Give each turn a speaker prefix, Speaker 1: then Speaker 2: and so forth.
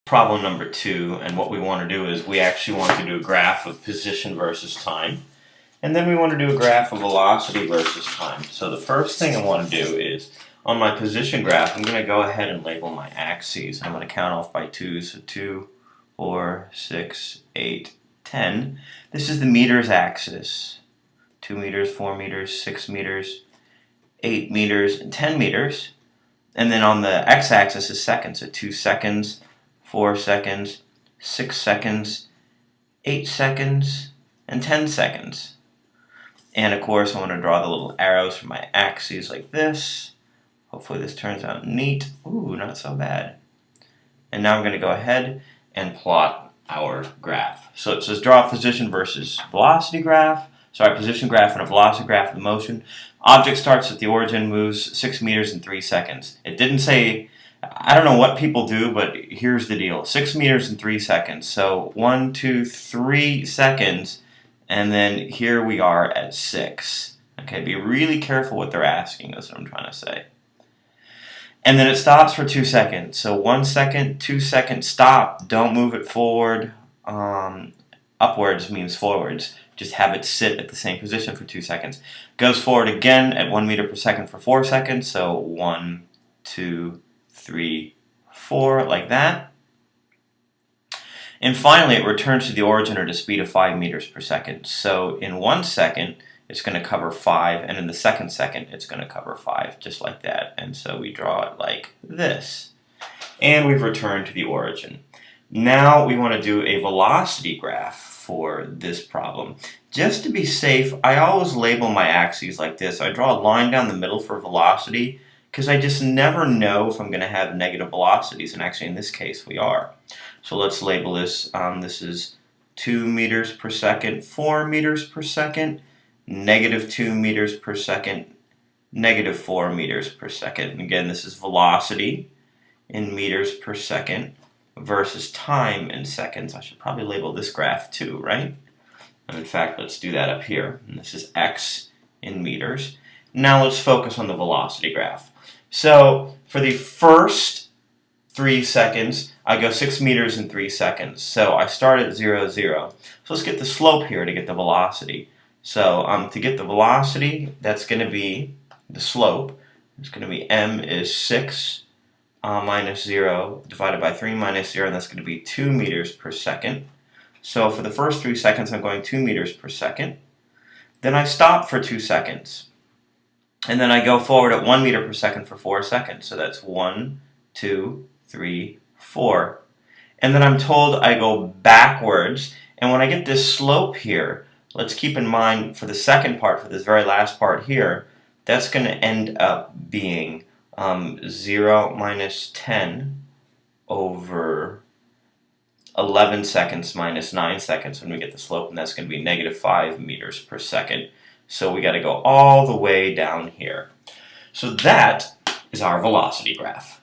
Speaker 1: Problem number 2, and what we want to do is we actually want to do a graph of position versus time, and then we want to do a graph of velocity versus time. So the first thing I want to do is, on my position graph, I'm going to go ahead and label my axes. I'm going to count off by 2, so 2, 4, 6, 8, 10. This is the meters axis. 2 meters, 4 meters, 6 meters, 8 meters, and 10 meters. And then on the x-axis is seconds, so 2 seconds, 4 seconds, 6 seconds, 8 seconds, and 10 seconds. And of course I want to draw the little arrows for my axes like this. Hopefully this turns out neat. Ooh, not so bad. And now I'm going to go ahead and plot our graph. So it says draw a position versus velocity graph. Sorry, position graph and a velocity graph of the motion. Object starts at the origin, moves 6 meters in 3 seconds. It didn't say, I don't know what people do, but here's the deal. 6 meters in 3 seconds. So 1, 2, 3 seconds, and then here we are at 6. Okay, be really careful what they're asking, that's what I'm trying to say. And then it stops for 2 seconds. So 1 second, 2 seconds, stop. Don't move it forward. Upwards means forwards. Just have it sit at the same position for 2 seconds. Goes forward again at 1 meter per second for 4 seconds. So 1, 2, 3, 4, like that. And finally, it returns to the origin at a speed of 5 meters per second. So in 1 second, it's going to cover 5, and in the second second, it's going to cover 5, just like that. And so we draw it like this. And we've returned to the origin. Now we want to do a velocity graph for this problem. Just to be safe, I always label my axes like this. I draw a line down the middle for velocity, because I just never know if I'm going to have negative velocities, and actually in this case we are. So let's label this. This is 2 meters per second, 4 meters per second, negative 2 meters per second, negative 4 meters per second. And again, this is velocity in meters per second versus time in seconds. I should probably label this graph too, right? And in fact, let's do that up here. And this is x in meters. Now let's focus on the velocity graph. So for the first 3 seconds, I go 6 meters in 3 seconds. So I start at 0, 0. So let's get the slope here to get the velocity. So to get the velocity, that's going to be the slope. It's going to be m is 6 minus 0 divided by 3 minus 0, and that's going to be 2 meters per second. So for the first 3 seconds, I'm going 2 meters per second. Then I stop for 2 seconds. And then I go forward at 1 meter per second for 4 seconds. So that's 1, 2, 3, 4. And then I'm told I go backwards. And when I get this slope here, let's keep in mind for the second part, for this very last part here, that's going to end up being 0 minus 10 over 11 seconds minus 9 seconds when we get the slope, and that's going to be negative 5 meters per second. So we got to go all the way down here. So that is our velocity graph.